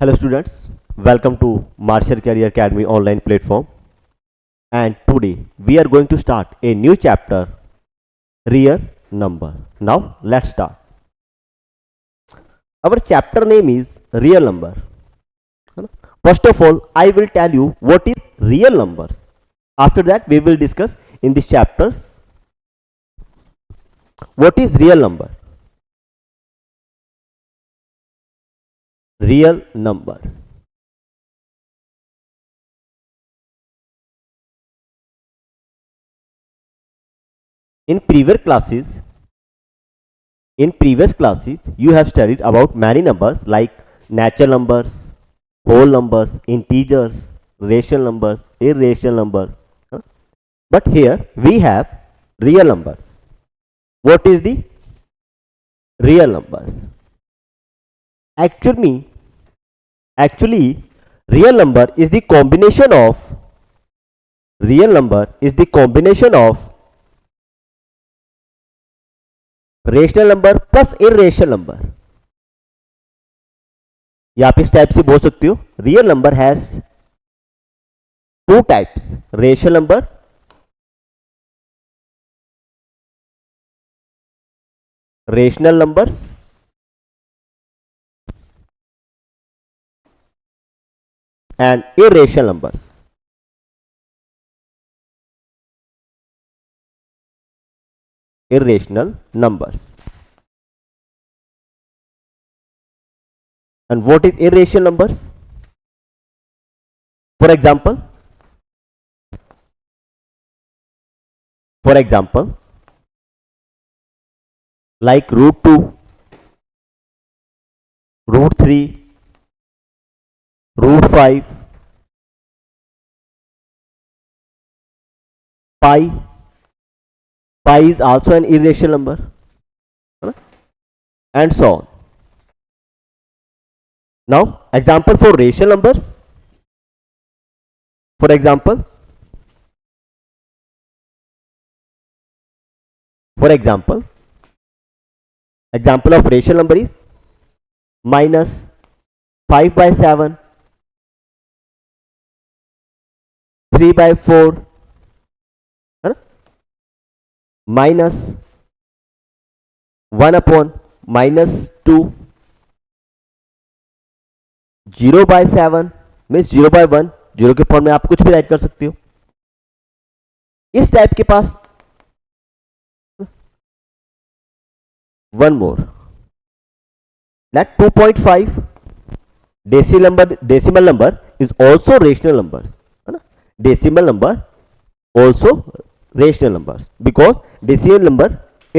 Hello students, welcome to Martial Career Academy online platform, and today we are going to start a new chapter, real number. Now let's start. Our chapter name is real number. First of all, I will tell you what is real numbers. After that we will discuss in this chapters what is real number. Real number. In previous classes, you have studied about many numbers like natural numbers, whole numbers, integers, rational numbers, irrational numbers. But here we have real numbers. What is the real numbers? Actually, real number is the combination of rational number plus irrational number, या आप इस type से बोल सकते हो real number has two types, rational number numbers and irrational numbers. Irrational numbers. And what is irrational numbers? For example, like root 2, root 3, root 5, pi. Pi is also an irrational number, and so on. Now, example for rational numbers. For example, of rational number is minus 5 by 7, 3 by 4, minus 1 upon minus 2, 0 by 7 means 0 by 1, 0 के form में आप कुछ भी right कर सकते हो. इस type के पास one more that 2.5 decimal number is also rational numbers, है ना. Decimal number also rational numbers, because decimal number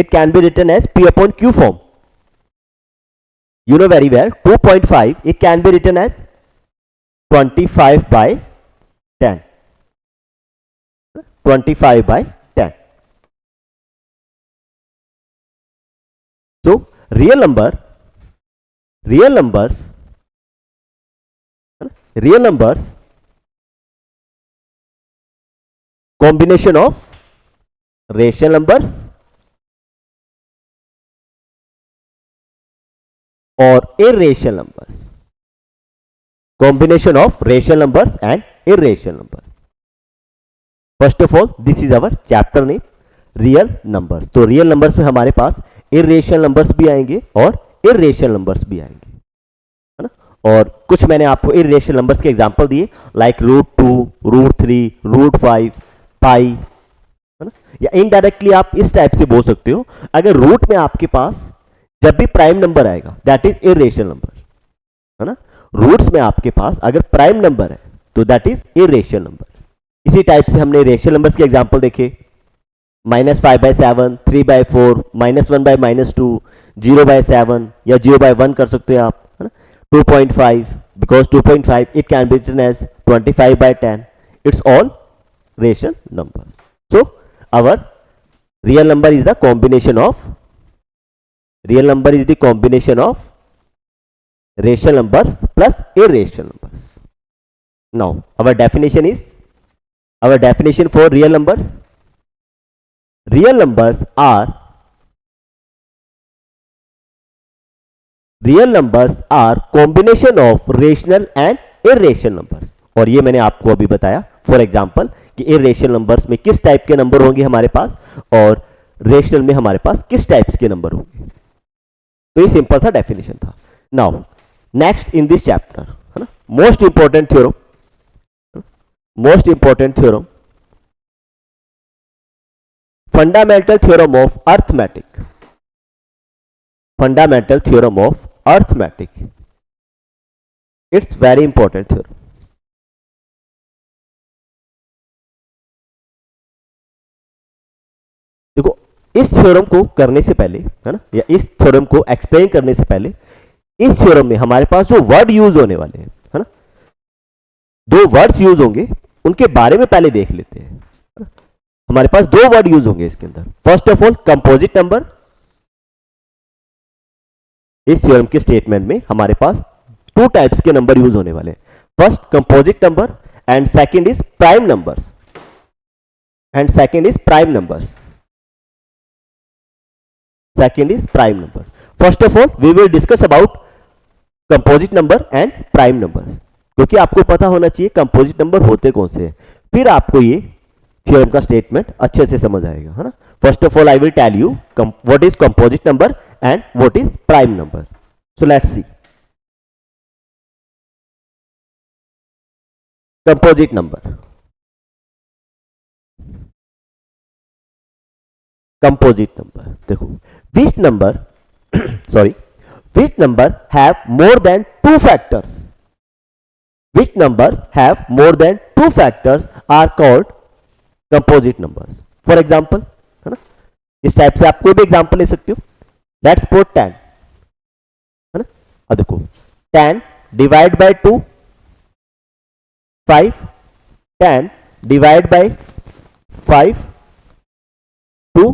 it can be written as p upon q form. You know very well 2.5 it can be written as 25 by 10. 25 by 10. So real numbers combination of rational numbers or irrational numbers. Combination of rational numbers and irrational numbers. First of all, this is our chapter name, real numbers. तो real numbers में हमारे पास irrational numbers भी आएंगे और irrational numbers भी आएंगे, है ना. और कुछ मैंने आपको irrational numbers के एग्जांपल दिए लाइक रूट 2, रूट 3, रूट 5, पाई, है ना. या इनडायरेक्टली आप इस टाइप से बोल सकते हो, अगर रूट में आपके पास जब भी प्राइम नंबर आएगा दैट इज इरेशनल नंबर, है ना. रूट्स में आपके पास अगर प्राइम नंबर है तो दैट इज इरेशनल नंबर. इसी टाइप से हमने रेशनल नंबर्स के एग्जांपल देखे, minus 5 by 7, 3 by 4, minus 1 by -2, 0 by 7 या 0 by 1 कर सकते हैं आप, है ना. 2.5 because 2.5 it can be written as 25 by 10. It's all rational numbers. So our real number is the combination of rational numbers plus irrational numbers. Now our definition for real numbers. Real numbers are real numbers are combination of rational and irrational numbers. और ये मैंने आपको अभी बताया for example कि irrational numbers में किस type के नंबर होंगे हमारे पास और रेशनल में हमारे पास किस टाइप्स के नंबर होंगे। तो ये सिंपल सा डेफिनेशन था। Now next in this chapter, है ना, most important theorem, fundamental theorem of arithmetic, fundamental theorem of arithmetic. It's very important theorem. देखो, इस थ्योरम को करने से पहले, है ना, या इस थ्योरम को एक्सप्लेन करने से पहले, इस थ्योरम में हमारे पास जो वर्ड यूज होने वाले हैं, है ना, दो वर्ड्स यूज होंगे, उनके बारे में पहले देख लेते हैं। हमारे पास दो वर्ड यूज होंगे इसके अंदर। First of all composite number. इस थ्योरम के स्टेटमेंट में हमारे पास टू टाइप्स के नंबर यूज होने वाले हैं। First composite number and second is prime numbers, second is prime number. First of all we will discuss about composite number and prime numbers, क्योंकि आपको पता होना चाहिए कंपोजिट नंबर होते कौन से हैं, फिर आपको ये थ्योरम का स्टेटमेंट अच्छे से समझ आएगा, है ना। First of all I will tell you what is composite number and what is prime number. So let's see composite number. Composite number देखो, which number which number have more than two factors, which numbers have more than two factors are called composite numbers. For example, है ना, इस type से आप कोई भी example ले सकते हो। लेट्स सपोज 10, है ना। अब देखो 10 divide by 2 5, 10 divide by 5 2,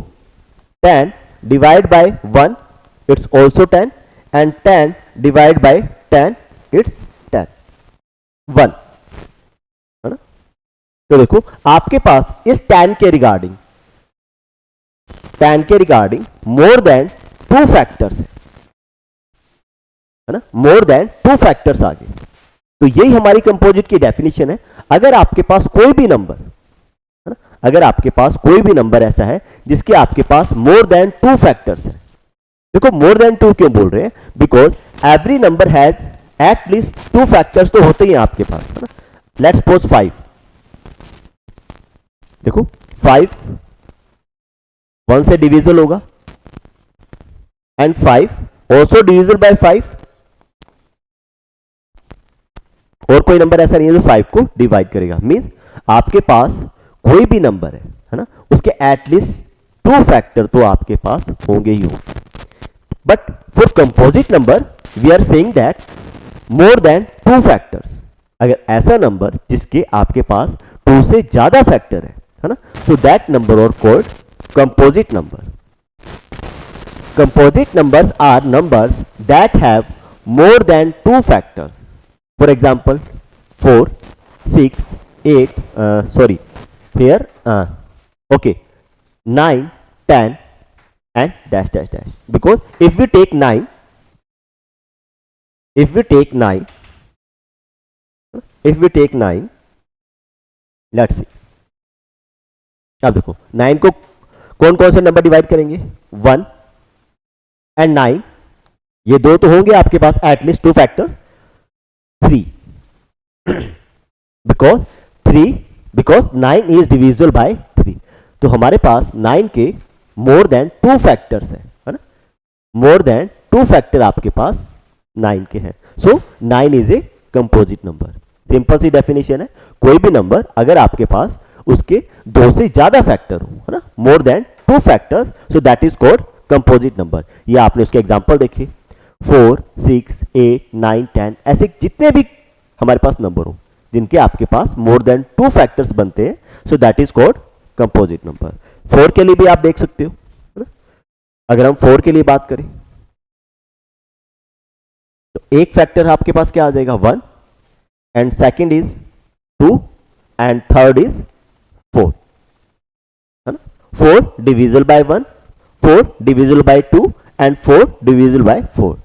10 divide by 1 it's also 10 and 10 divide by 10 it's 10 1, है ना। तो देखो आपके पास इस 10 के रिगार्डिंग मोर देन टू फैक्टर्स है ना, मोर देन टू फैक्टर्स आ गए। तो यही हमारी कंपोजिट की डेफिनेशन है। अगर आपके पास कोई भी नंबर, अगर आपके पास कोई भी नंबर ऐसा है जिसके आपके पास मोर देन टू फैक्टर्स है। देखो मोर देन टू क्यों बोल रहे हैं, because every number has at least two factors तो होते ही हैं आपके पास, है ना। लेट्स सपोज 5, देखो 5 1 से डिविजिबल होगा एंड 5 ऑल्सो डिविजिबल बाय 5, और कोई नंबर ऐसा नहीं है जो 5 को डिवाइड करेगा। मींस आपके पास कोई भी नंबर है ना, उसके एटलीस्ट टू फैक्टर तो आपके पास होंगे ही होंगे। But for composite number we are saying that more than two factors. अगर ऐसा नंबर जिसके आपके पास टू से ज्यादा फैक्टर है ना, so that number are called composite number. Composite numbers are numbers that have more than two factors. For example 4 6 8 here okay 9 10 and dash dash dash, because if we take 9 let's see, अब देखो 9 को कौन कौन से number divide करेंगे, 1 and 9, ये दो तो होंगे आपके पास at least two factors. 3 because 9 is divisible by 3, तो हमारे पास 9 के मोर देन टू फैक्टर्स है ना, मोर देन टू फैक्टर आपके पास 9 के हैं। So 9 is a composite number. Simple सी डेफिनेशन है, कोई भी नंबर अगर आपके पास उसके दो से ज्यादा फैक्टर हो, है ना, मोर than two factors, so that is called composite number. ये आपने उसके एग्जांपल देखे, 4 6 8 9 10, ऐसे जितने भी हमारे पास नंबर हो जिनके आपके पास मोर देन टू फैक्टर्स बनते हैं, so that is called composite number. 4 के लिए भी आप देख सकते हो, अगर हम 4 के लिए बात करें तो एक फैक्टर आपके पास क्या आ जाएगा, 1, and second is 2 and third is 4, है ना। 4 divisible by 1, 4 divisible by 2 and 4 divisible by 4,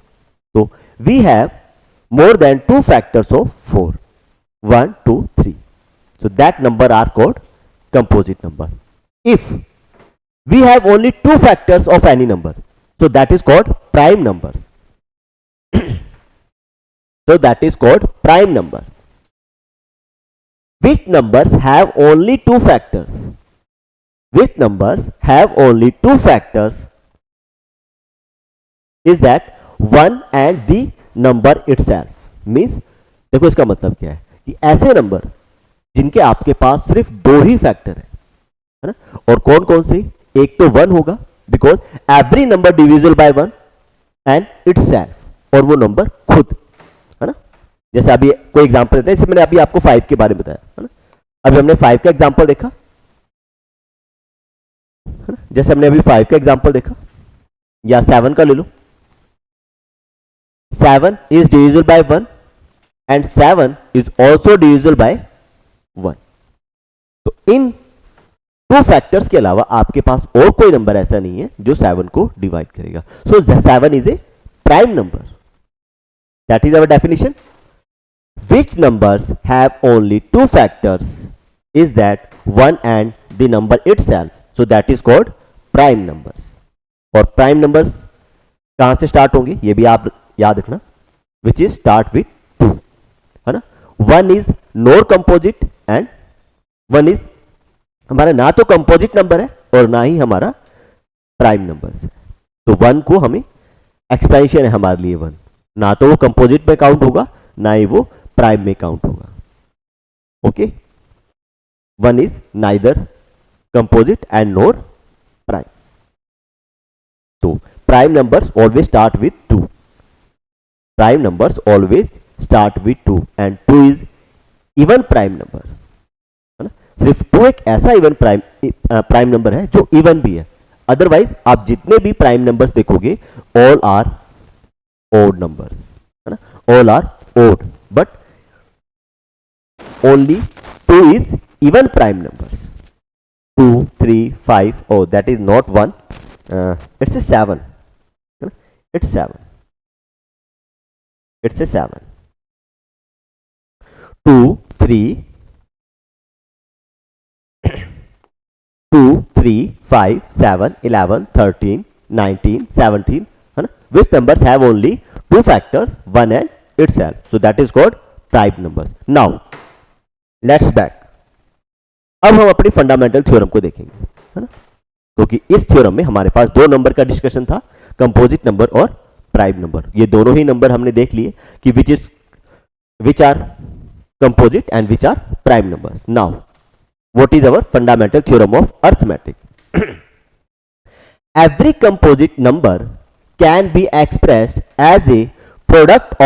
तो we have more than two factors of 4, 1 2 3, so that number are called composite number. If we have only two factors of any number, so that is called prime numbers. So that is called prime numbers. Which numbers have only two factors? Which numbers have only two factors is that 1 and the number itself. Means देखो इसका मतलब क्या है कि ऐसे number जिनके आपके पास सिर्फ दो ही फैक्टर है ना, और कौन कौन से? एक तो 1 होगा because every number divisible by 1 and itself, और वो नंबर खुद, है ना. जैसे अभी कोई एग्जांपल देते हैं, जैसे मैंने अभी आपको 5 के बारे में बताया, है ना. अभी हमने 5 का एग्जांपल देखा, है ना. जैसे हमने अभी 5 का एग्जांपल देखा, या 7 का ले लो. 7 is divisible by 1 and 7 is also divisible by 1. तो इन टू फैक्टर्स के अलावा आपके पास और कोई नंबर ऐसा नहीं है जो 7 को डिवाइड करेगा. सो 7 is a prime number. That is our definition. Which numbers have only two factors is that 1 and the number itself. So that is called prime numbers. और प्राइम नंबर्स कहां से स्टार्ट होंगे ये भी आप याद रखना, विच इज स्टार्ट विथ 2, है ना. 1 is nor composite and 1 is हमारा ना तो कंपोजिट नंबर है और ना ही हमारा प्राइम नंबर्स है. तो 1 को हमें एक्सपेंशन है हमारे लिए 1, ना तो वो कंपोजिट में काउंट होगा ना ही वो प्राइम में काउंट होगा. Okay, 1 is neither composite and nor prime. तो prime numbers always start with 2. Prime numbers always start with 2 and 2 is even prime number, है ना. सिर्फ 2 एक ऐसा इवन प्राइम नंबर है जो इवन भी है. अदरवाइज आप जितने भी प्राइम नंबर्स देखोगे ऑल आर ओड नंबर्स, है ना. All are odd, but only 2 is even prime numbers. 2 3 5, oh that is not 1, it's a 7, है ना. It's 7. It's a 7. 2 3 2 3 5 7 11 13 19 17, है ना. Which numbers have only two factors, 1 and itself. So that is called prime numbers. Now let's back. अब हम अपनी fundamental theorem को देखेंगे, है ना. क्योंकि इस थ्योरम में हमारे पास दो नंबर का डिस्कशन था, कंपोजिट नंबर और प्राइम नंबर. ये दोनों ही नंबर हमने देख लिए कि which are composite and which are prime numbers. Now what is our fundamental theorem of arithmetic. Every composite number can be expressed as a product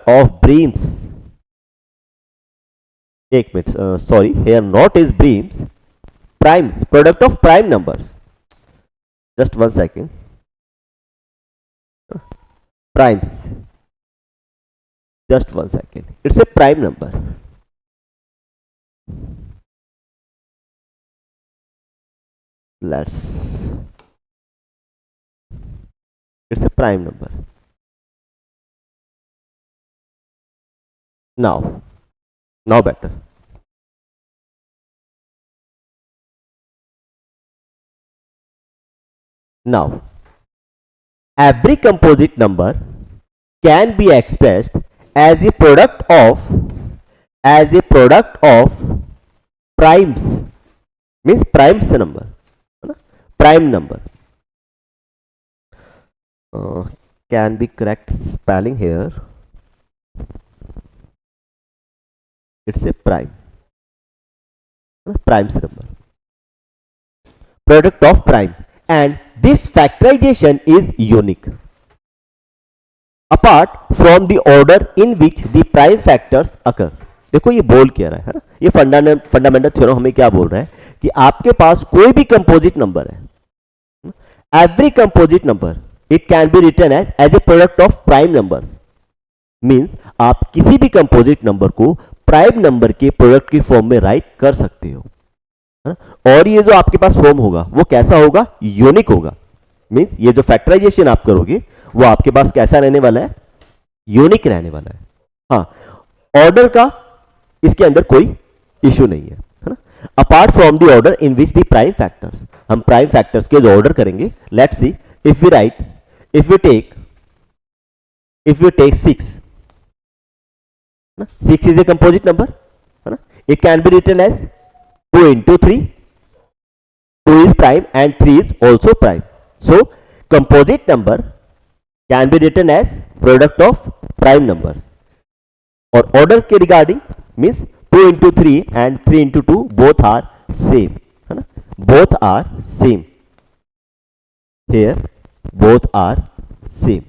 of breams. एक मिनट, sorry, here not is breams, primes, product of prime numbers. Just one second. Primes. Just one second. It's a prime number. Let's. It's a prime number. Now better. Now, every composite number can be expressed as a product of primes. Means primes number, prime number. Can be correct spelling here. It's a prime. Primes number. Product of prime. And this factorization is unique apart from the order in which the prime factors occur. देखो ये बोल क्या रहा है ना, ये fundamental theorem हमें क्या बोल रहा है कि आपके पास कोई भी कंपोजिट नंबर है, every composite number it can be written as a product of prime numbers. Means आप किसी भी कंपोजिट नंबर को प्राइम नंबर के प्रोडक्ट की फॉर्म में राइट कर सकते हो. और ये जो आपके पास फॉर्म होगा वो कैसा होगा? यूनिक होगा. मीन्स ये जो फैक्टराइजेशन आप करोगे वो आपके पास कैसा रहने वाला है, यूनिक रहने वाला है। हाँ, ऑर्डर का इसके अंदर कोई इश्यू नहीं है ना। Apart from the order in which the prime factors, हम प्राइम फैक्टर्स के जो ऑर्डर करेंगे, let's see if we write, if we take 6, 6 is a composite number, है ना। It can be written as 2 into 3, 2 is prime and 3 is also prime. So composite number can be written as product of prime numbers. और order के regarding means 2 into 3 and 3 into 2 both are same, है ना, both are same. Here both are same.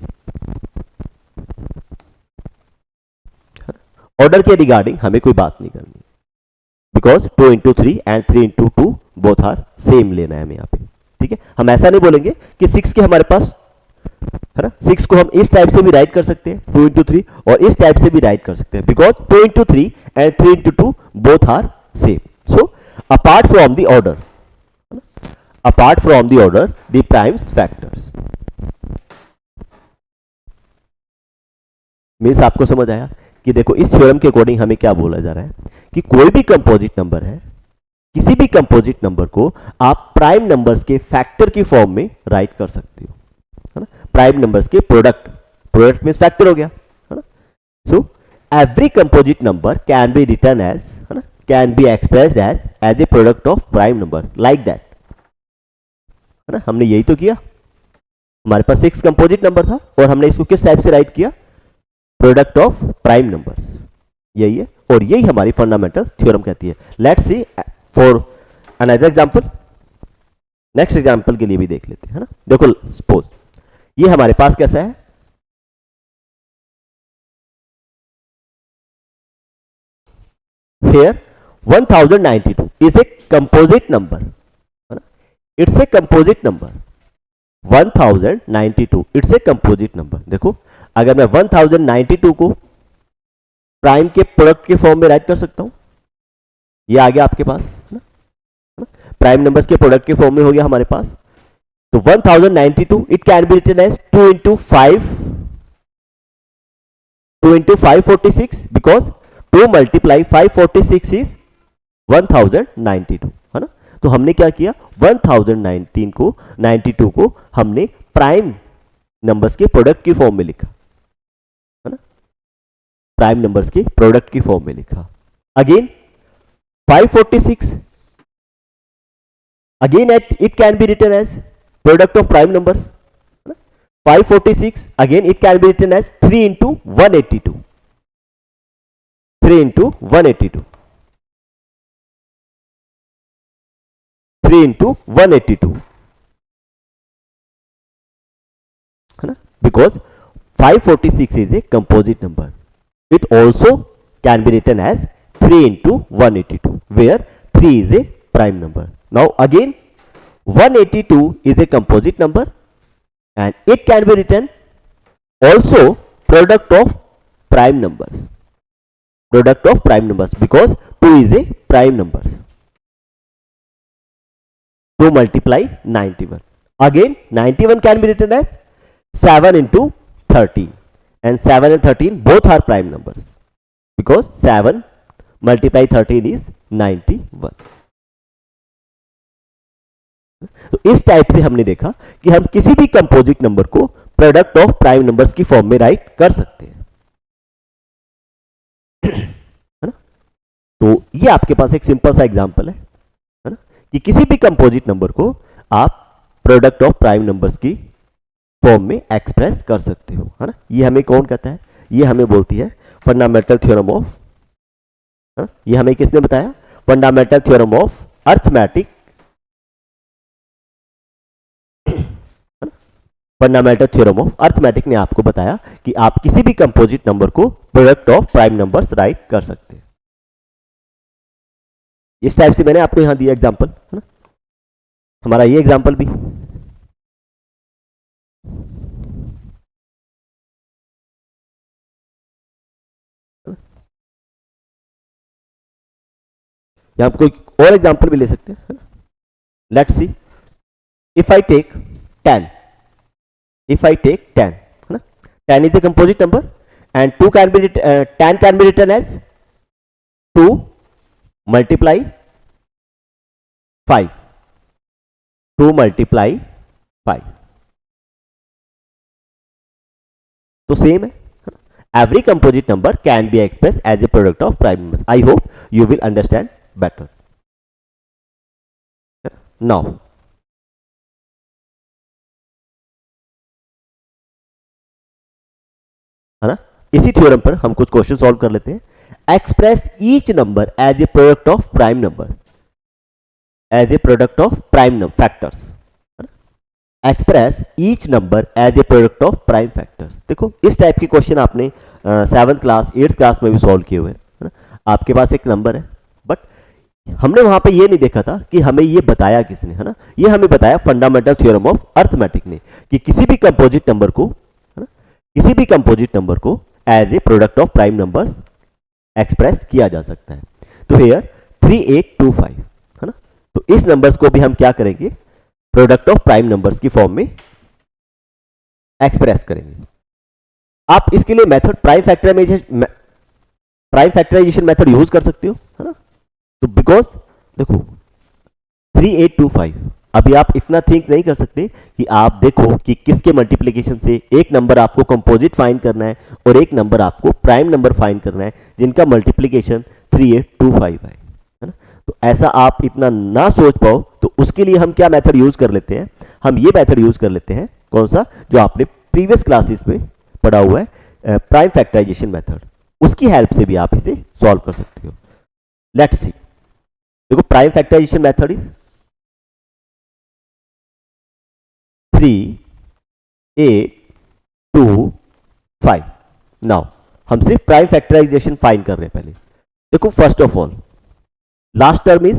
Order के regarding हमें कोई बात नहीं करनी, because 2 into 3 and 3 into 2 both are same लेना है हमें यहाँ पे, ठीक है। हम ऐसा नहीं बोलेंगे कि 6 के हमारे पास, है ना, 6 को हम इस टाइप से भी राइट कर सकते हैं 2 into 3, और इस टाइप से भी राइट कर सकते हैं, because 2 into 3 and 3 into 2 both are same. So apart from the order, apart from the order the primes factors means आपको समझ आया कि देखो इस थ्योरम के अकॉर्डिंग हमें क्या बोला जा रहा है कि कोई भी कंपोजिट नंबर है, किसी भी कंपोजिट नंबर को आप प्राइम नंबर्स के फैक्टर की फॉर्म में राइट कर सकते हो, है ना। प्राइम नंबर्स के प्रोडक्ट मीन्स फैक्टर हो गया, है ना। So every composite number can be written as, है ना, can be expressed as a product of prime number like that, है ना। हमने यही तो किया, हमारे पास 6 कंपोजिट नंबर था और हमने इसको किस टाइप से राइट किया, प्रोडक्ट ऑफ प्राइम नंबर्स, यही है, और यही हमारी फंडामेंटल थ्योरम कहती है. Let's see for another example, next example के लिए भी देख लेते हैं, है ना. देखो सपोज ये हमारे पास कैसा है, here 1092 is a composite number, है ना. It's a composite number. 1092 it's a composite number. देखो अगर मैं 1092 को प्राइम के प्रोडक्ट के फॉर्म में राइट कर सकता हूं, ये आ गया आपके पास, है ना. प्राइम नंबर्स के प्रोडक्ट के फॉर्म में हो गया हमारे पास. तो 1092 it can be written as 2 into 546 because 2 multiply 546 इज 1092, है ना. तो हमने क्या किया, 1092 को हमने प्राइम नंबर्स के प्रोडक्ट की फॉर्म में लिखा, है ना. प्राइम नंबर्स के प्रोडक्ट की फॉर्म में लिखा. Again 546 again it can be written as product of prime numbers. 546 again it can be written as 3 into 182, 3 into 182, 3 into 182, है ना. Because 546 is a composite number. It also can be written as 3 into 182 where 3 is a prime number. Now again 182 is a composite number and it can be written also product of prime numbers, product of prime numbers because 2 is a prime numbers. 2 multiply 91. Again 91 can be written as 7 into 13 and 7 and 13 both are prime numbers because 7 multiply 13 is 91. तो इस type से हमने देखा कि हम किसी भी composite number को प्रोडक्ट ऑफ प्राइम नंबर्स की फॉर्म में राइट कर सकते हैं, है ना. तो ये आपके पास एक सिंपल सा एग्जांपल है ना, कि किसी भी कंपोजिट नंबर को आप प्रोडक्ट ऑफ प्राइम नंबर्स की फॉर्म में एक्सप्रेस कर सकते हो, है ना. ये हमें कौन कहता है, ये हमें बोलती है फंडामेंटल थ्योरम ऑफ, ये हमें किसने बताया, fundamental theorem of arithmetic, fundamental theorem of arithmetic ने आपको बताया कि आप किसी भी कंपोजिट नंबर को product of prime numbers right कर सकते हैं. इस टाइप से मैंने आपको यहां दिया एग्जांपल, है ना. हमारा ये एग्जांपल भी यहां आप कोई और एग्जांपल भी ले सकते हैं, है ना. Let's see if I take 10, if I take 10, है ना, 10 is a composite number and 2 can be 10 can be written as 2 multiply 5, 2 multiply 5, तो सेम है. Every composite number can be expressed as a product of prime numbers. I hope you will understand better. Now, है ना, इसी theorem पर हम कुछ question solve कर लेते हैं. Express each number as a product of prime number, as a product of prime factors. Express each number as a product of prime factors. देखो इस टाइप के क्वेश्चन आपने 7th क्लास 8th क्लास में भी solve किए हुए हैं, है ना. आपके पास एक नंबर है, बट हमने वहां पे ये नहीं देखा था कि हमें ये बताया किसने, है ना. ये हमें बताया फंडामेंटल थ्योरम ऑफ अर्थमेटिक ने कि किसी भी कंपोजिट नंबर को, है ना, किसी भी कंपोजिट नंबर को as a product of prime numbers express किया जा सकता है. तो हियर 3825, है ना. तो इस नंबर्स को भी हम क्या करेंगे, प्रोडक्ट ऑफ प्राइम नंबर्स की फॉर्म में एक्सप्रेस करेंगे. आप इसके लिए method prime factorisation method use कर सकते हो, है ना. तो बिकॉज देखो 3825, अभी आप इतना थिंक नहीं कर सकते कि आप देखो कि किसके मल्टीप्लिकेशन से एक नंबर आपको कंपोजिट फाइंड करना है और एक नंबर आपको प्राइम नंबर फाइंड करना है जिनका मल्टीप्लिकेशन 3825 है ना. तो ऐसा आप इतना ना सोच पाओ, तो उसके लिए हम क्या मेथड यूज कर लेते हैं, हम ये मेथड यूज कर लेते हैं. कौन सा, जो आपने प्रीवियस क्लासेस में पढ़ा हुआ है, प्राइम फैक्टराइजेशन मेथड. उसकी हेल्प से भी आप इसे सॉल्व कर सकते हो. Let's see. देखो prime factorisation method is 3, 8, 2, 5. Now हम सिर्फ प्राइम फैक्टराइजेशन फाइंड कर रहे हैं. पहले देखो first of all last term is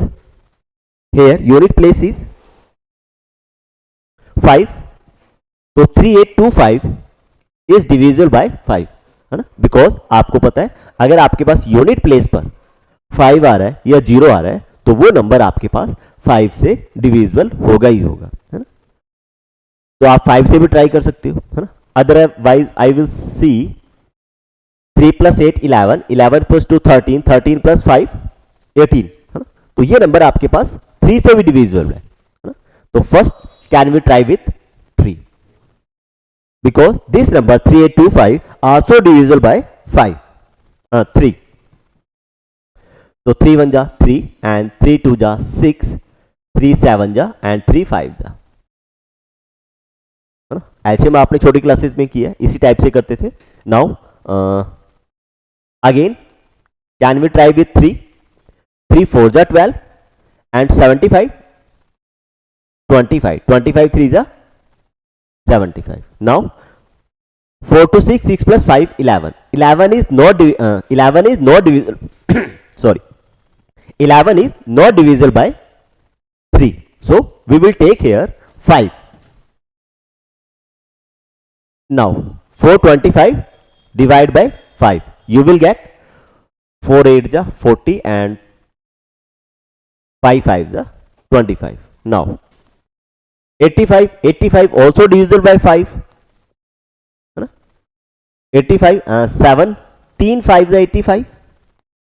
here, unit place is 5. तो 3825 इज डिविजिबल बाय 5, है ना. बिकॉज आपको पता है अगर आपके पास यूनिट प्लेस पर 5 आ रहा है या 0 आ रहा है तो वो नंबर आपके पास 5 से डिविजिबल होगा ही होगा, है ना. तो आप 5 से भी ट्राई कर सकते हो, है ना. अदरवाइज आई विल सी 3 + 8 11, 11 + 2 13, 13 + 5 18, है ना. तो ये नंबर आपके पास 3 से भी डिविजिबल है ना. तो first can we try with 3, because this number 3825 also divisible by 3. तो 3 1 जा 3 and 3 2 जा 6, 3 7 जा and 3 5 जा, है ना. एलसीएम आपने छोटी क्लासेस में किया, इसी टाइप से करते थे. Now again can we try with 3, 3 4 जा 12 and 75, 25, 25 3 जा 75. Now 4 to 6, 6 + 5 11, 11 is not divisible sorry, 11 is not divisible by 3, so we will take here 5. Now 425 divide by 5, you will get 4 8 ja 40 and 5 5 ja 25. Now 85 also divisible by 5, है ना. 85 17 5 is 85,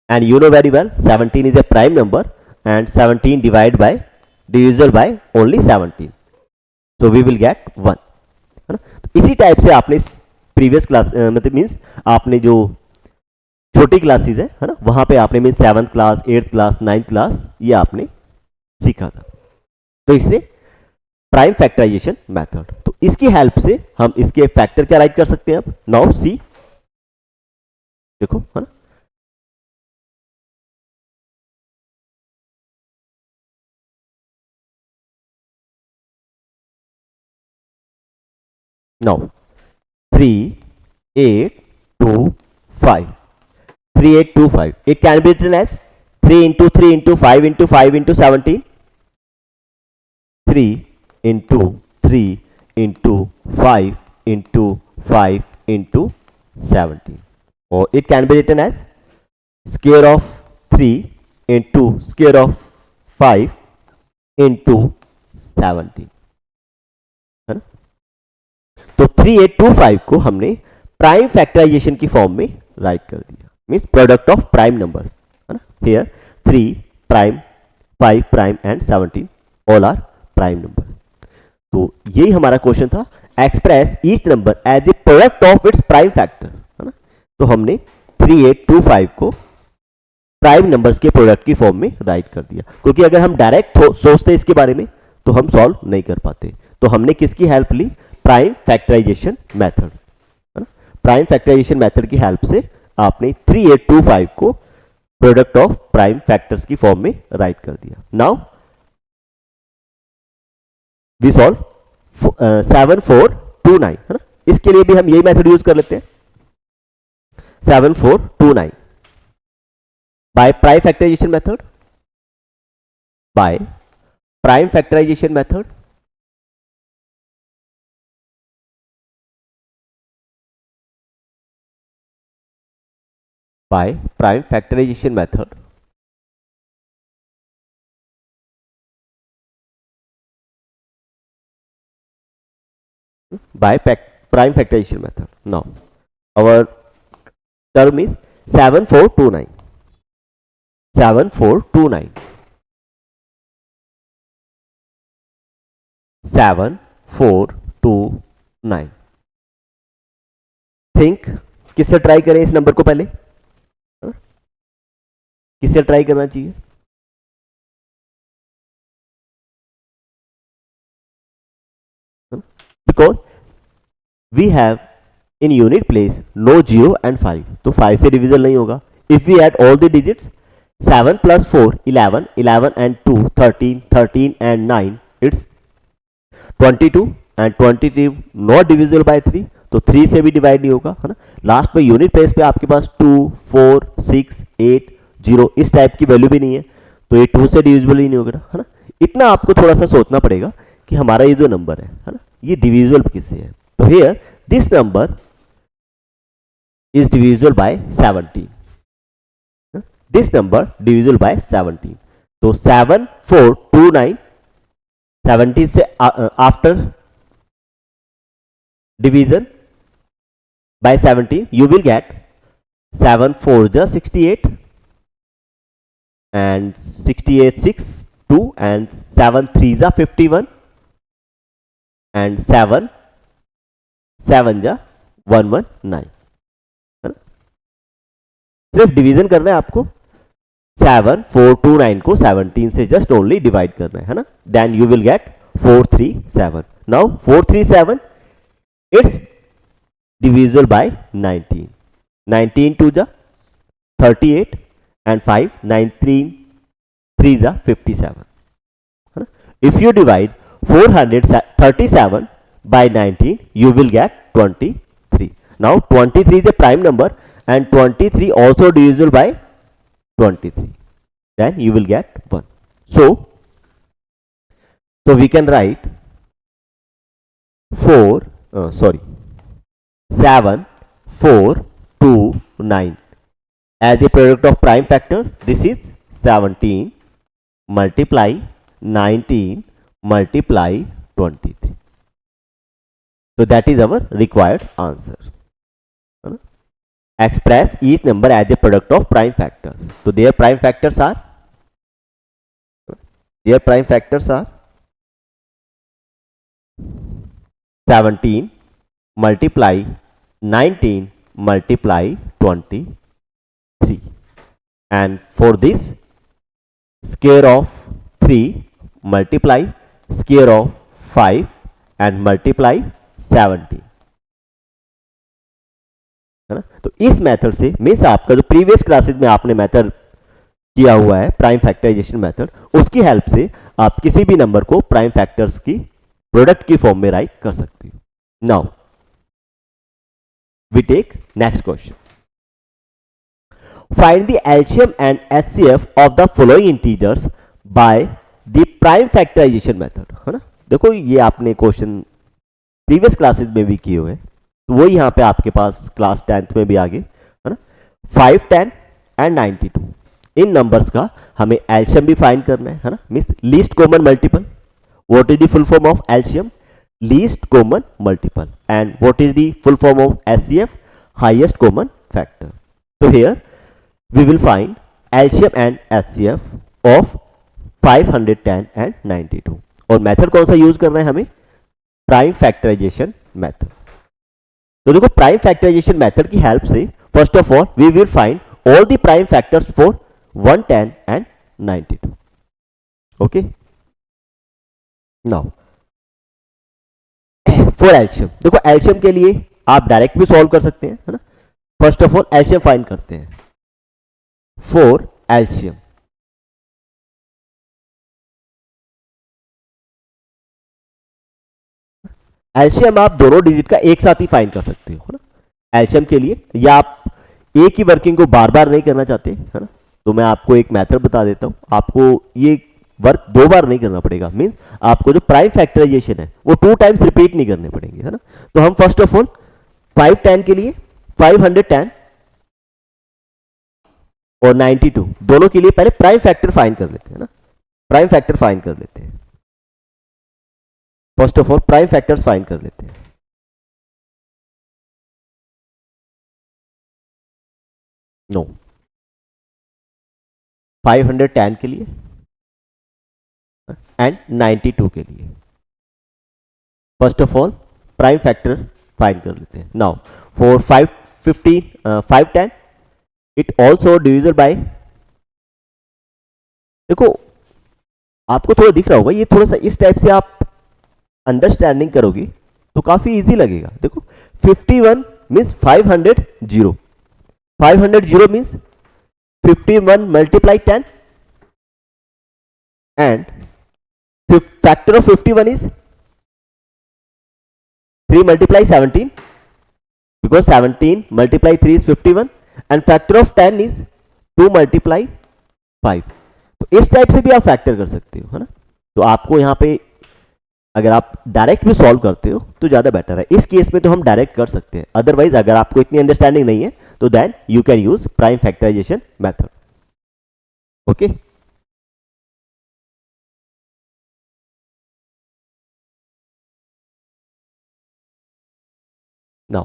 and you know very well 17 is a prime number and 17 divisible by only 17, so we will get 1, है ना. तो इसी type से आपने previous class मतलब means आपने जो छोटी क्लासेस है ना, वहां पे आपने means 7th class 8th class 9th class ये आपने सीखा था. तो इससे प्राइम फैक्टराइजेशन मेथड, तो इसकी हेल्प से हम इसके फैक्टर क्या राइट कर सकते हैं. अब नाउ सी, देखो, है ना. Now 3 8 2 5, 3 8 2 5, it can be written as 3 into 3 into 5 into 5 into 17, 3 into 3 into 5 into 5 into 17, or it can be written as square of 3 into square of 5 into 17, है ना. तो 3825 को हमने प्राइम फैक्टराइजेशन की फॉर्म में राइट कर दिया, means product of prime numbers, है ना। Here 3 prime, 5 prime and 17 all are prime numbers. तो यही हमारा क्वेश्चन था, express each number as a product of its prime factor, है ना। तो हमने 3825 को प्राइम नंबर्स के प्रोडक्ट की फॉर्म में राइट कर दिया, क्योंकि अगर हम डायरेक्ट सोचते इसके बारे में तो हम सॉल्व नहीं कर पाते। तो हमने किसकी हेल्प ली, प्राइम फैक्टराइजेशन मेथड, है ना। प्राइम फैक्टराइजेशन मेथड की हेल्प से आपने 3825 को प्रोडक्ट ऑफ प्राइम फैक्टर्स की फॉर्म में राइट कर दिया। नाउ वी सॉल्व 7429, है ना। इसके लिए भी हम यही मेथड यूज कर लेते हैं, 7429 by prime factorization method, by prime factorization method, by prime factorization method, by prime factorization method. Now our term is 7429, 7429, 7429। Think किससे ट्राई करें इस नंबर को, पहले किससे ट्राई करना चाहिए, because we have in unit place no 0 and 5, तो 5 से डिविजन नहीं होगा। If we add all the digits 7 plus 4 11, 11 and 2 13, 13 and 9 it's 22 and 22 not divisible by 3, तो 3 से भी डिवाइड नहीं होगा, है ना। लास्ट में यूनिट प्लेस पे आपके पास 2 4 6 8 0 इस टाइप की वैल्यू भी नहीं है, तो ये 2 से डिविजिबल ही नहीं होगा, है ना। इतना आपको थोड़ा सा सोचना पड़ेगा कि हमारा ये जो नंबर है ना, ये डिविजिबल किससे है। तो here this number is divisible bye 17, this number divisible by 17। तो 7429 17 से after division bye 17 you will get 7 4 जा 68 and 68 6 2 and 7 3 जा 51 and 7 7 जा 119, है ना। सिर्फ डिवीजन करना है आपको, 7429 को 17 से जस्ट ओनली डिवाइड करना है ना। Then you will get 437। Now 437 it's divisible by 19, 19 2 जा 38 एंड 5 19 3 जा 57, है ना। If you divide 437 by 19 you will get 23. Now 23 is a prime number and 23 also divisible by 23, then you will get 1. So we can write 7 4 2 9 as a product of prime factors. This is 17 multiply 19 multiply 23. So that is our required answer. Express each number as a product of prime factors. So their prime factors are 17 multiply 19 multiply 23, and for this square of 3 multiply square of 5 and multiply 17, है ना। तो इस method से means आपका जो previous classes में आपने method किया हुआ है प्राइम फैक्टराइजेशन मेथड, उसकी हेल्प से आप किसी भी नंबर को प्राइम फैक्टर्स की प्रोडक्ट की फॉर्म में राइट कर सकते हो। Now we take next question, find the LCM and HCF of the following integers by the prime factorisation method, है ना। देखो ये आपने क्वेश्चन प्रीवियस क्लासेस में भी किए हुए हैं, तो वो यहाँ पे आपके पास क्लास 10th में भी आ गए, है ना। 5 10 एंड 92 इन नंबर्स का हमें एलसीएम भी फाइंड करना है ना, means least common multiple. What is the full form of LCM? least common multiple. And what is the full form of HCF? Highest common factor. So here we will find LCM and HCF of 510 and 92. और method कौन सा use कर रहे हैं हमें? Prime factorisation method. तो देखो prime factorisation method की हेल्प से first of all we will find all the prime factors for 110 and 92. Okay, now for LCM. देखो एलसीएम के लिए आप डायरेक्ट भी सॉल्व कर सकते हैं, है ना. First of all LCM find करते हैं. फॉर एलसीएम एलसीएम आप दोनों डिजिट का एक साथ ही फाइंड कर सकते हो, है ना. एलसीएम के लिए या आप एक ही वर्किंग को बार बार नहीं करना चाहते, है ना, तो मैं आपको एक मेथड बता देता हूं. आपको ये वर्क दो बार नहीं करना पड़ेगा. मींस आपको जो प्राइम फैक्टराइजेशन है वो 2 टाइम्स रिपीट नहीं करने पड़ेंगे, है ना. तो हम फर्स्ट ऑफ ऑल 510 के लिए 510 और 92 दोनों के लिए पहले प्राइम फैक्टर फाइंड कर लेते हैं ना. प्राइम फैक्टर फाइंड कर लेते हैं. First of all prime factors find कर लेते हैं. नो 510 के लिए एंड 92 के लिए first of all prime factor find कर लेते हैं. Now for 510 it also divisible by. देखो आपको थोड़ा दिख रहा होगा, ये थोड़ा सा इस टाइप से आप अंडरस्टैंडिंग करोगे तो काफी इजी लगेगा. देखो 51 means 500 zero. 500 zero means 51 multiply 10 and factor of 51 is 3 multiply 17 because 17 multiply 3 is 51 and factor of 10 is 2 multiply 5. तो इस टाइप से भी आप फैक्टर कर सकते हो, है ना. तो आपको यहाँ पे अगर आप डायरेक्ट भी सॉल्व करते हो तो ज्यादा बेटर है. इस केस में तो हम डायरेक्ट कर सकते हैं. अदरवाइज अगर आपको इतनी अंडरस्टैंडिंग नहीं है तो then you can use prime factorisation method. Okay, now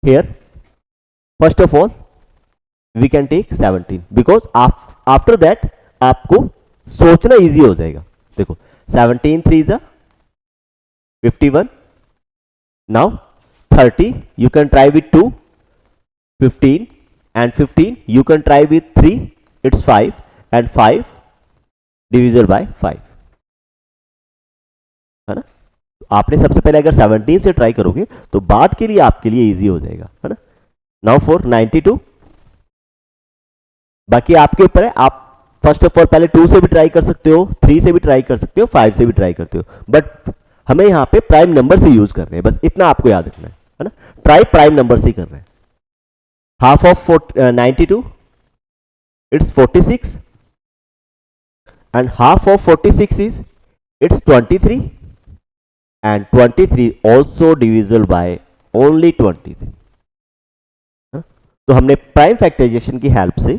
here first of all we can take 17 because after that आपको सोचना इजी हो जाएगा. देखो 17 3 is 51. now 30 you can try with 2. 15 and 15 you can try with 3, it's 5 and 5 divisible by 5, है ना. आपने सबसे पहले अगर 17 से ट्राई करोगे तो बाद के लिए आपके लिए इजी हो जाएगा, है ना. नाउ फॉर 92 बाकी आपके ऊपर है. आप फर्स्ट ऑफ ऑल पहले 2 से भी ट्राई कर सकते हो, 3 से भी ट्राई कर सकते हो, 5 से भी ट्राई करते हो, बट हमें यहाँ पे प्राइम नंबर से यूज कर रहे हैं. बस इतना आपको याद रखना है ना. ट्राई प्राइम नंबर से ही कर रहे हैं. half of 92 it's 46 and half of 46 is it's 23 and 23 also divisible by only 23. तो हमने प्राइम फैक्टराइजेशन की हेल्प से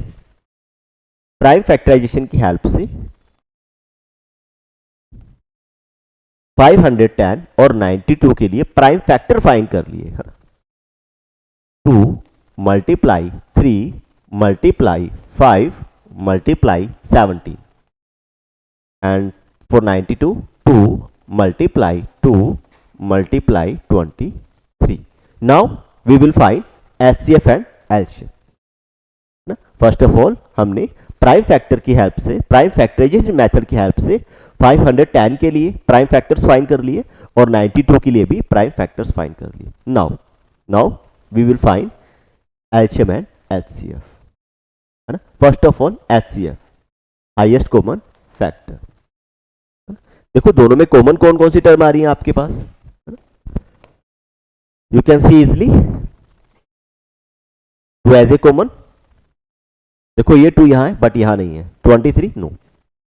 510 और 92 के लिए प्राइम फैक्टर फाइंड कर लिए. 2 multiply 3 multiply 5 multiply 17 and for 92 2 multiply 2 multiply 23. now we will find HCF and LCM. First of all हमने प्राइम फैक्टर की हेल्प से, प्राइम फैक्टराइजेशन मेथड की हेल्प से 510 के लिए प्राइम फैक्टर्स फाइंड कर लिए और 92 के लिए भी प्राइम फैक्टर्स फाइंड कर लिए. Now we will find LCM and HCF, है ना. First of all HCF highest common factor. देखो दोनों में कॉमन कौन कौन सी टर्म आ रही है आपके पास, you can see easily 2 as a common. देखो ये 2 यहां है बट यहां नहीं है. 23 no,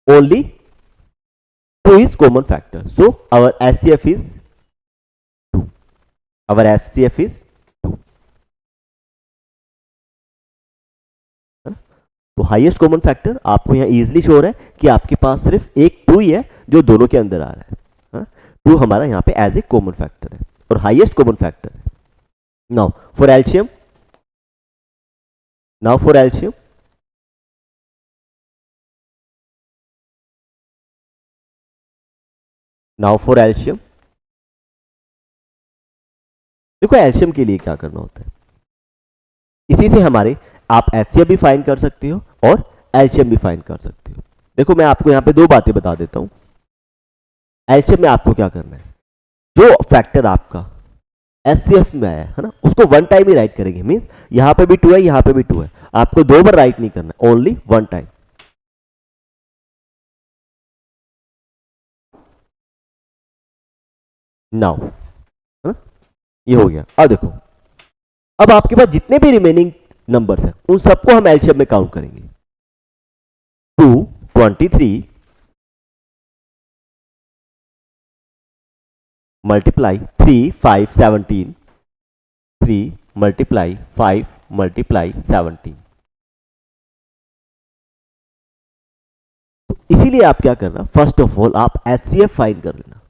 only 2 is common factor. So our HCF is 2. Our HCF is 2. तो हाईएस्ट कॉमन फैक्टर आपको यहाँ इजीली शो हो रहा है कि आपके पास सिर्फ एक 2 ही है जो दोनों के अंदर आ रहा है। 2 हमारा यहाँ पे एज ए कॉमन फैक्टर है और हाईएस्ट कॉमन फैक्टर है। Now for LCM, now for LCM, now for LCM, देखो एलसीएम के लिए क्या करना होता है, इसी से हमारे आप एचसीएफ भी फाइंड कर सकते हो और एलसीएम भी फाइंड कर सकते हो। देखो मैं आपको यहां पे 2 बातें बता देता हूं। एलसीएम में आपको क्या करना है, जो फैक्टर आपका एचसीएफ में आया है ना, उसको 1 टाइम ही राइट करेंगे। मींस यहां पे भी 2 है, यहां पे भी 2 है, आपको 2 बार राइट नहीं करना, ओनली 1 टाइम। नाउ है ना, ये हो गया। अब देखो, अब आपके पास जितने भी रिमेनिंग नंबर्स हैं उन सबको हम एलसीएम में काउंट करेंगे। 2 23 मल्टीप्लाई 3 5 17, 3 मल्टीप्लाई 5 मल्टीप्लाई 17। तो इसीलिए आप क्या करना, फर्स्ट ऑफ ऑल आप एचसीएफ फाइंड कर लेना।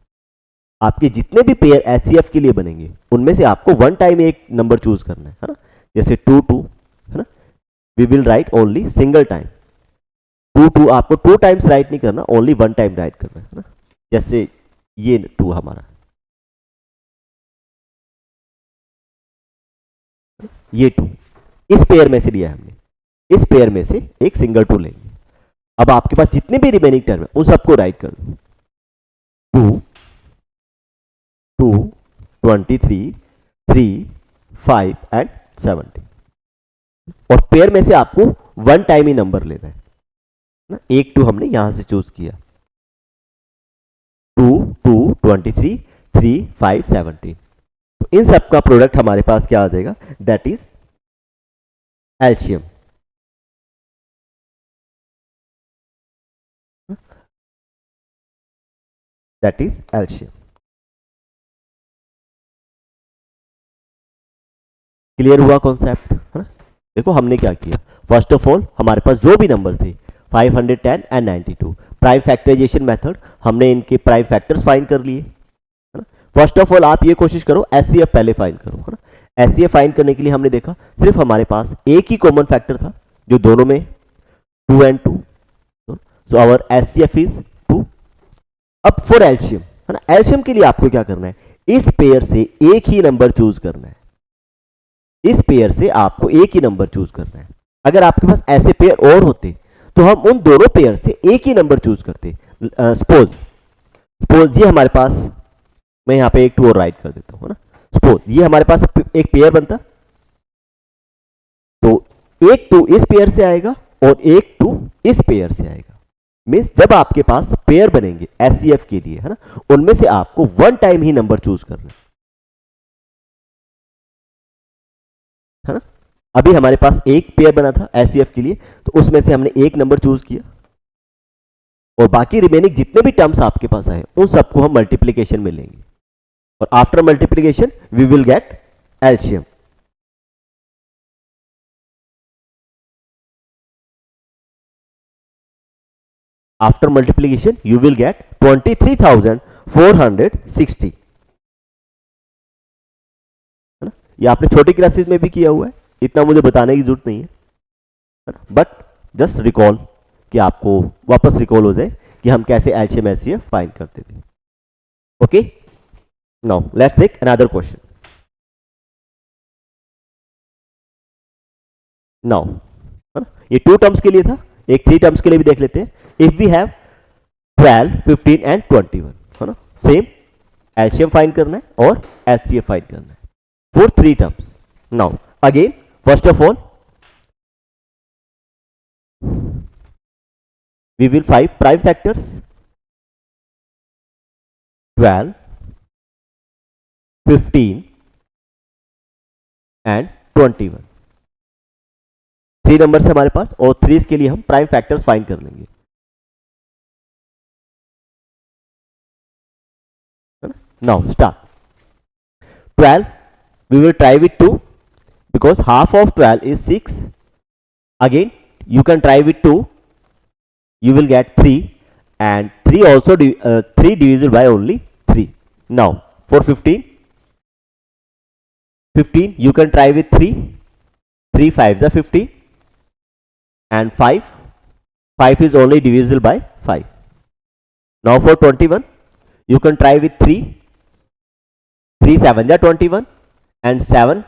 आपके जितने भी पेयर एचसीएफ के लिए बनेंगे उनमें से आपको 1 टाइम एक नंबर चूज करना है ना। जैसे 2 2 है ना, we will write only single time. 2 2 आपको 2 टाइम्स राइट नहीं करना, ओनली 1 टाइम राइट करना है ना। जैसे ये 2 हमारा, ये 2 इस पेयर में से लिया है हमने, इस पेयर में से एक सिंगल 2 लेंगे। अब आपके पास जितने भी रिमेनिंग टर्म है उन सबको राइट कर दो। 2 2 23 3 5 एंड 17, और पेयर में से आपको 1 टाइम ही नंबर लेना है ना। एक 2 हमने यहां से चूज किया, 2 2 23 3 5 17। तो इन सब का प्रोडक्ट हमारे पास क्या आ जाएगा, that is LCM. That is LCM. Clear हुआ कॉन्सेप्ट है ना। देखो हमने क्या किया, फर्स्ट ऑफ ऑल हमारे पास जो भी नंबर थे 510 एंड 92, प्राइम फैक्टराइजेशन मेथड, हमने इनके प्राइम फैक्टर्स फाइंड कर लिए है ना। फर्स्ट ऑफ ऑल आप ये कोशिश करो एचसीएफ पहले फाइंड करो है ना। एचसीएफ फाइंड करने के लिए हमने देखा सिर्फ हमारे पास एक ही कॉमन फैक्टर था जो दोनों में 2 and 2, so our HCF is 2। अब फॉर एलसीएम है ना, एलसीएम के लिए आपको क्या करना है, इस पेयर से एक ही नंबर चूज करना है। इस पेयर से आपको एक ही नंबर चूज करना है। अगर आपके पास ऐसे पेयर और होते तो हम उन दोनों पेयर से एक ही नंबर चूज करते। सपोज ये हमारे पास, मैं यहां पे एक 2 और राइट कर देता हूं है ना। सपोज ये हमारे पास एक पेयर बनता, तो एक 2 इस पेयर से आएगा और एक 2 इस पेयर से आएगा। मीन्स जब आपके पास पेयर बनेंगे एचसीएफ के लिए है ना, उनमें से आपको 1 टाइम ही नंबर चूज करना है ना। अभी हमारे पास एक पेयर बना था एचसीएफ के लिए, तो उसमें से हमने एक नंबर चूज किया और बाकी रिमेनिंग जितने भी टर्म्स आपके पास आए उन सबको हम मल्टीप्लीकेशन में लेंगे और after multiplication we will get LCM. After multiplication you will get 23,460 है ना। ये आपने छोटी क्लासेस में भी किया हुआ है, इतना मुझे बताने की जरूरत नहीं है ना, बट जस्ट रिकॉल कि आपको वापस रिकॉल हो जाए कि हम कैसे एलसीएम एचसीएफ फाइंड करते थे। Okay, now let's take another question. Now ये 2 टर्म्स के लिए था, एक 3 टर्म्स के लिए भी देख लेते हैं। इफ वी हैव 12 15 एंड 21 है ना, सेम एलसीएम फाइंड करना है और एचसीएफ फाइंड करना है for 3 terms. Now again first of all we will find prime factors 12 15 and 21। 3 number है हमारे पास और 3 के लिए हम प्राइम फैक्टर्स फाइंड कर लेंगे। Now start. 12 we will try with 2 because half of 12 is 6। Again you can try with 2, you will get 3, and 3 also 3 divisible by only 3. Now for 15 you can try with 3, 3 5s are 15, and 5 is only divisible by 5. Now for 21 you can try with 3, 3 7s are 21, and 7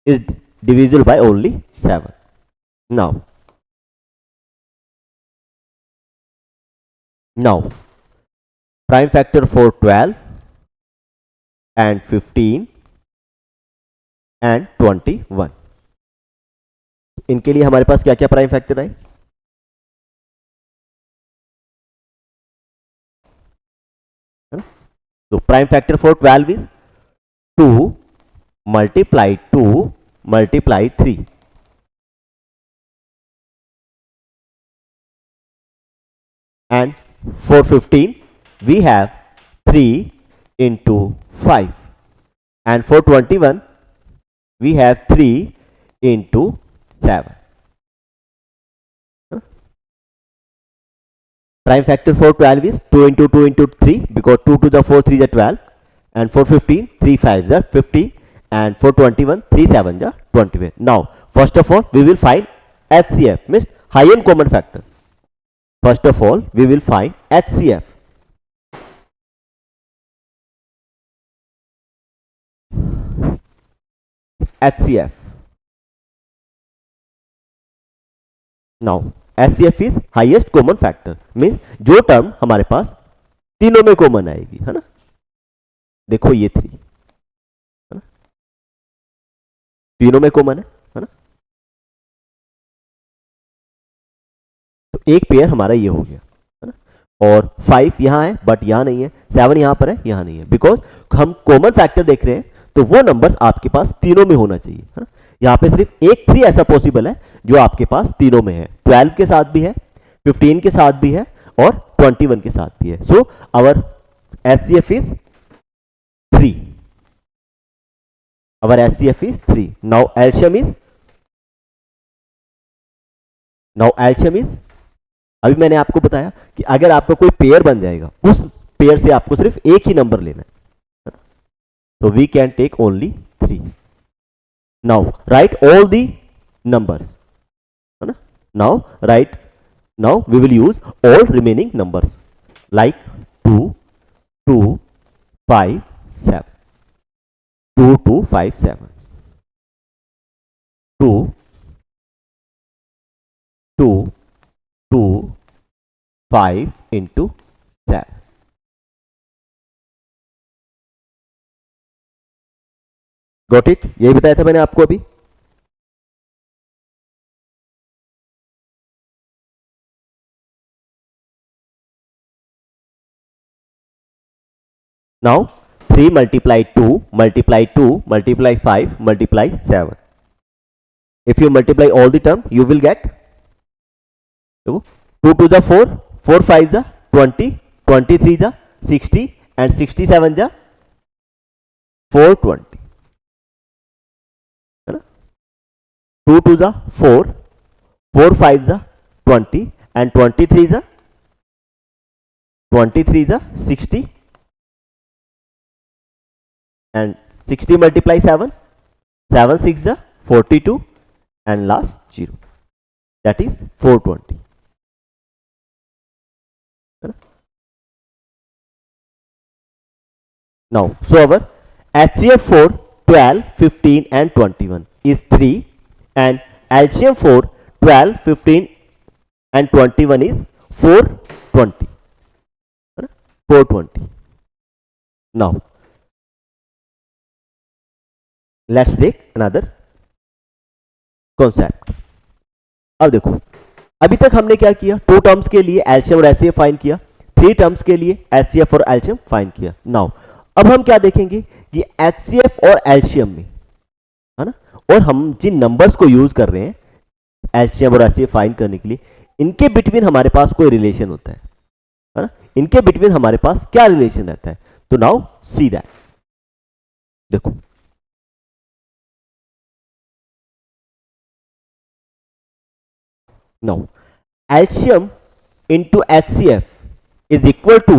is divisible by only 7. Now prime factor for 12 and 15 and 21, इनके लिए हमारे पास क्या क्या prime factor है? तो prime factor for 12 is 2 multiply 2 multiply 3, and for 15 we have 3 into 5, and for 21 we have 3 into 7. Prime factor for 12 is 2 into 2 into 3, because 2 to the 4 3 is 12, and for 15 3 5 is 15, and for 21 3 7 is 21. Now first of all we will find HCF, means highest common factor. First of all we will find HCF. HCF. Now HCF is highest common factor, means जो term हमारे पास तीनों में common आएगी, है ना. देखो ये 3 है ना, तीनों में कॉमन है ना. तो एक पेयर हमारा ये हो गया, है ना. और 5 यहां है बट यहां नहीं है, 7 यहां पर है यहां नहीं है, बिकॉज हम कॉमन फैक्टर देख रहे हैं तो वो नंबर्स आपके पास तीनों में होना चाहिए, है ना. यहाँ पे सिर्फ एक 3 ऐसा पॉसिबल है जो आपके पास तीनों में है, 12 के साथ भी है, 15 के साथ भी है, और 21 के साथ भी है. So our HCF is 3. Our HCF is 3. Now LCM is, अभी मैंने आपको बताया कि अगर आपका कोई पेयर बन जाएगा उस पेयर से आपको सिर्फ एक ही नंबर लेना है, तो we can take only 3. Now write all the numbers, है ना. Now we will use all remaining numbers like 2 2 5 7, 2 2 5 7, 2 2 2 5 into 7. Got it? यही बताया था मैंने आपको अभी. Now 3 multiply 2 multiply 2 multiply 5 multiply 7. If you multiply all the term you will get 2 to the 4, 4 5 is 20, 23 is 60, and 67 is 420. 2 to the 4, 4 5 is 20, and 23 is 60, and 60 multiply 7, 7 6 is 42, and last 0, that is 420. Now so our HCF for 12 15 and 21 is 3, and LCM for 12 15 and 21 is 420. 420. Now let's take another concept. अब देखो, अभी तक हमने क्या किया, 2 terms के लिए LCM और एचसीएफ फाइंड किया, 3 टर्म्स के लिए एचसीएफ और एलसीएम फाइंड किया. नाउ अब हम क्या देखेंगे कि एचसीएफ और एलसीएम में, है ना, और हम जिन नंबर्स को यूज कर रहे हैं एलसीएम और एचसीएफ फाइंड करने के लिए, इनके बिटवीन हमारे पास कोई रिलेशन होता है ना, इनके बिटवीन हमारे पास क्या रिलेशन रहता है. तो नाउ सी दैट. देखो now LCM into HCF is equal to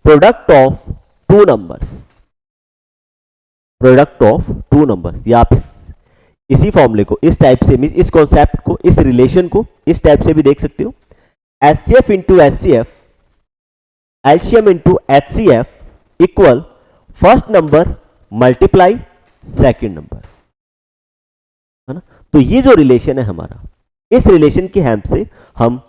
product of two numbers. Product of two number, या आप इसी फॉर्मूले को इस टाइप से, मीन इस कॉन्सेप्ट को, इस रिलेशन को इस टाइप से भी देख सकते हो. HCF into HCF, LCM into HCF equal first number multiply second number, है ना. तो ये जो रिलेशन है हमारा, इस रिलेशन की हेल्प से हम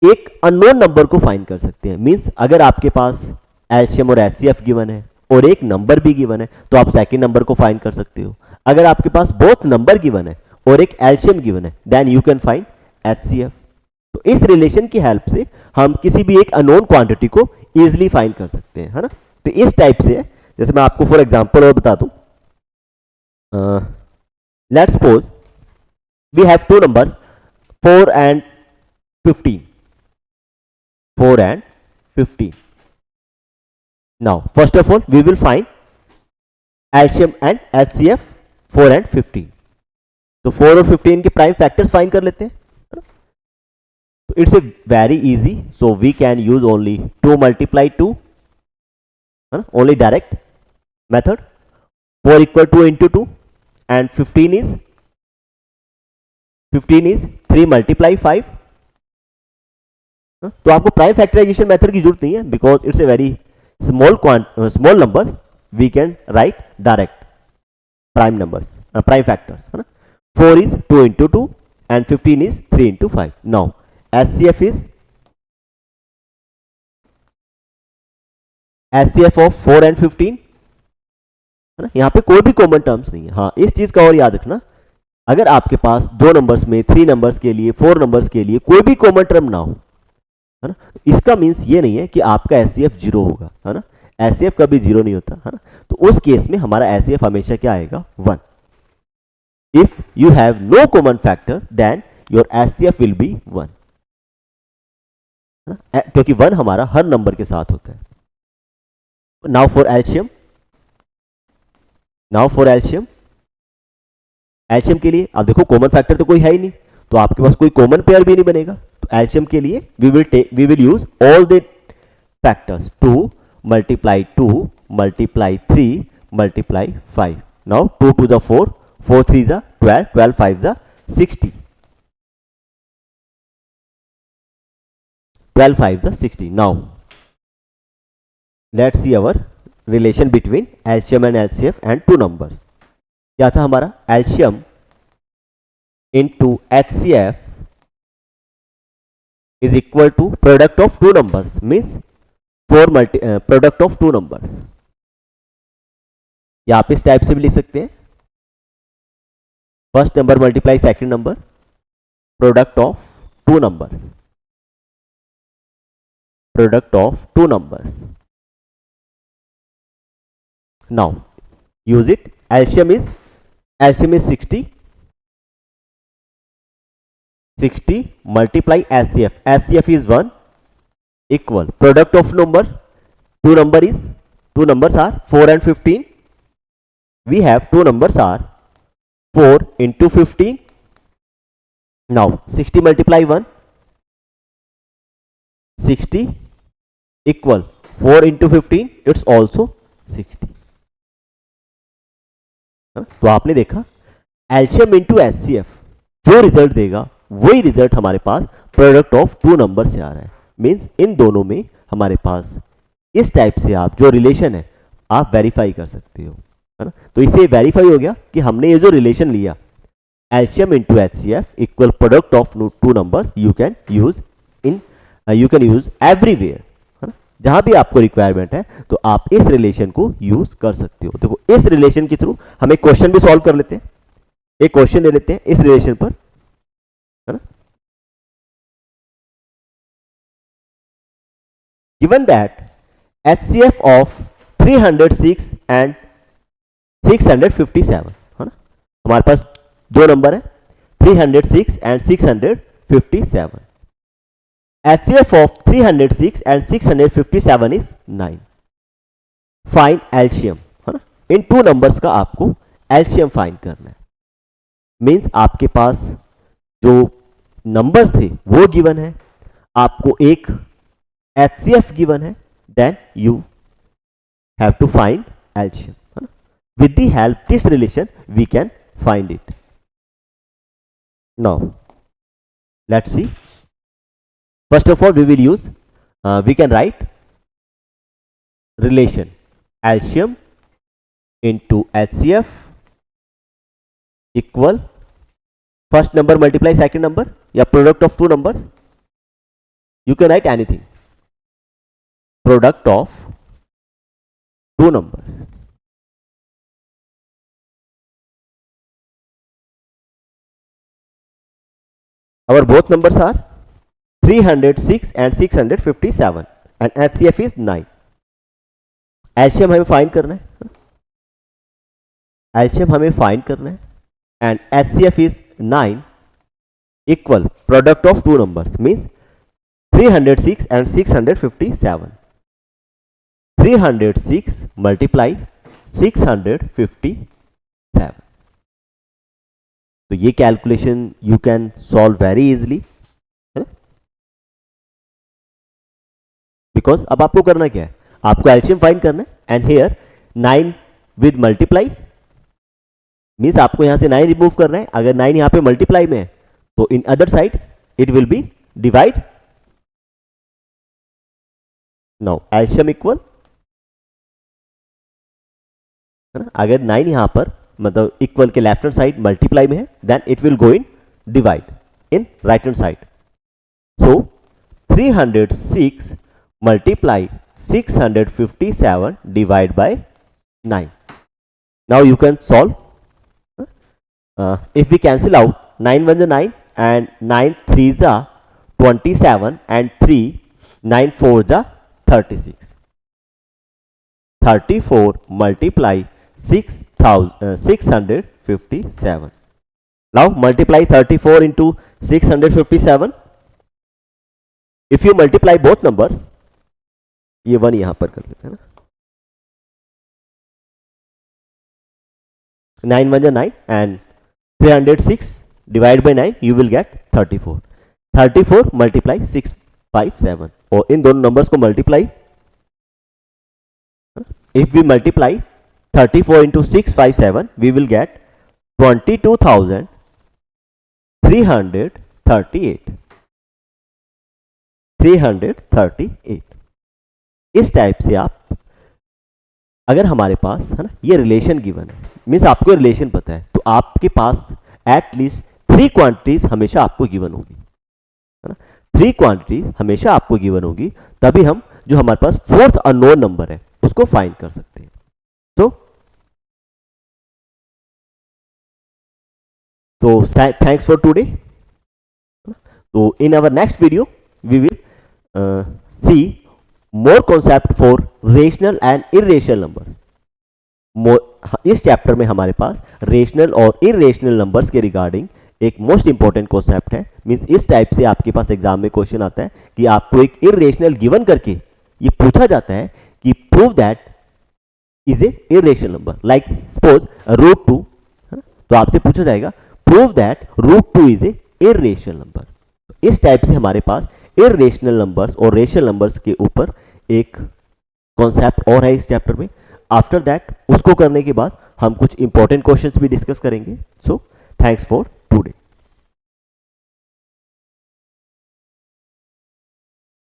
एक अननोन नंबर को फाइंड कर सकते हैं. मींस अगर आपके पास एलसीएम और एचसीएफ गिवन है और एक नंबर भी गिवन है तो आप सेकंड नंबर को फाइंड कर सकते हो. अगर आपके पास बोथ नंबर गिवन है और एक एलसीएम गिवन है then you can find HCF. तो इस रिलेशन की हेल्प से हम किसी भी एक अननोन क्वांटिटी को इजीली फाइंड कर सकते हैं, है ना. तो इस टाइप से, जैसे मैं आपको फॉर एग्जांपल और बता दूं, let's suppose we have two numbers 4 and 15. 4 and 15. Now, first of all, we will find LCM and HCF 4 and 15. तो 4 और 15 के प्राइम फैक्टर्स फाइंड कर लेते हैं. तो it's a very easy, so we can use only 2 multiply 2, है ना, only direct method. 4 equal 2 into 2 and 15 is 3 multiply 5. तो आपको प्राइम फैक्टराइजेशन मेथड की जरूरत नहीं है, because it's a very small number, we can write direct prime numbers, prime factors, है ना. 4 is 2 into 2 and 15 is 3 into 5. Now HCF is HCF of 4 and 15, है ना. यहाँ पे कोई भी कॉमन टर्म्स नहीं है. हाँ, इस चीज का और याद रखना, अगर आपके पास दो नंबर्स में 3 नंबर्स के लिए 4 नंबर्स के लिए कोई भी कॉमन टर्म ना हो, है ना, इसका मीन्स ये नहीं है कि आपका एचसीएफ जीरो होगा, है ना. एचसीएफ कभी जीरो नहीं होता, है ना. तो उस केस में हमारा एचसीएफ हमेशा क्या आएगा, 1. If you have no common factor then your HCF will be 1, क्योंकि 1 हमारा हर नंबर के साथ होता है. नाउ फॉर एलसीएम, एलसीएम के लिए आप देखो कॉमन फैक्टर तो कोई है ही नहीं, तो आपके पास कोई कॉमन पेयर भी नहीं बनेगा. तो एलसीएम के लिए we will use all the factors. 2 multiply 2 multiply 3 multiply 5. Now 2 to the 4, 4 3 the 12, 12 5 the 60, 12 5 the 60. Now let's see our relation between LCM and LCF and two numbers. क्या था हमारा, LCM into HCF is equal to product of two numbers, means product of two numbers. या आप इस type से भी लिख सकते हैं, first number multiply second number, product of two numbers, product of two numbers. Now use it. LCM is 60 multiply HCF. HCF is 1 equal product of number, two numbers are 4 and 15. We have two numbers are 4 into 15. Now 60 multiply 1, 60 equal 4 into 15, it's also 60. तो आपने देखा LCM into HCF जो result देगा वही result हमारे पास product of two number से आ रहा है. मींस इन दोनों में हमारे पास इस टाइप से आप जो रिलेशन है आप वेरीफाई कर सकते हो, है ना. तो इससे वेरीफाई हो गया कि हमने ये जो रिलेशन लिया LCM into HCF equal product of two numbers, you can use everywhere, है ना. जहां भी आपको रिक्वायरमेंट है तो आप इस रिलेशन को यूज कर सकते हो. देखो इस रिलेशन के थ्रू हम एक क्वेश्चन भी सॉल्व कर लेते हैं, एक क्वेश्चन ले लेते हैं इस रिलेशन पर, है ना. Given that HCF of 306 and 657, है ना. हमारे पास दो नंबर है 306 and 657. HCF of 306 and 657 is 9. Find LCM, है ना. इन टू नंबर्स का आपको एलसीएम फाइंड करना है. मींस आपके पास जो नंबर्स थे वो गिवन है, आपको एक HCF गिवन है, then you have to find LCM, है ना. With the help this relation we can find it. Now let's see. First of all we will use we can write relation LCM into HCF equal first number multiply second number या product of two numbers. You can write anything. Product of two numbers. Our both numbers are 306 and 657 and HCF is 9. LCM हमें find करना है, LCM हमें find करना है and HCF is 9 equal product of two numbers means 306 and 657. 306 multiply 657. तो ये calculation you can solve very easily, because अब आपको करना क्या है, आपको एलसीएम फाइंड करना है and here 9 with multiply means आपको यहां से 9 रिमूव करना है. अगर 9 यहां पे मल्टीप्लाई में है तो in other side it will be divide. Now LCM equal, है ना, अगर 9 यहां पर मतलब इक्वल के लेफ्ट हैंड साइड मल्टीप्लाई में है then it will go in divide in right hand side. So 306 multiply 657 divide by 9. Now you can solve. If we cancel out 9 1 is 9 and 9 3 is 27 and 3 9 4 is 36. 34 multiply 657. Now multiply 34 into 657. If you multiply both numbers, ये 1 यहां पर कर लेते हैं ना, 9 1 9 and 306 divided by 9 you will get 34. 34 multiply 657 और इन दोनों numbers को multiply. If we multiply 34 into 657 we will get 22,338. 338. इस टाइप से आप, अगर हमारे पास, है ना, ये रिलेशन गिवन है मीन्स आपको रिलेशन पता है तो आपके पास एटलीस्ट 3 क्वांटिटीज हमेशा आपको गिवन होगी, है ना. 3 क्वांटिटीज हमेशा आपको गिवन होगी, तभी हम जो हमारे पास फोर्थ अननोन नंबर है उसको फाइंड कर सकते हैं. तो थैंक्स फॉर टुडे. तो in our next video we will see more concept for rational and irrational numbers. इस चैप्टर में हमारे पास रेशनल और इरेशनल नंबर्स के रिगार्डिंग एक मोस्ट इंपॉर्टेंट कॉन्सेप्ट है. मींस इस टाइप से आपके पास एग्जाम में क्वेश्चन आता है कि आपको एक इरेशनल गिवन करके ये पूछा जाता है कि prove that is a irrational number. Like suppose √2, तो आपसे पूछा जाएगा prove that √2 is a irrational number. इस टाइप से हमारे पास इरेशनल नंबर्स और रेशनल नंबर्स के ऊपर एक कॉन्सेप्ट और है इस चैप्टर में. आफ्टर दैट उसको करने के बाद हम कुछ इंपॉर्टेंट क्वेश्चंस भी डिस्कस करेंगे. So thanks for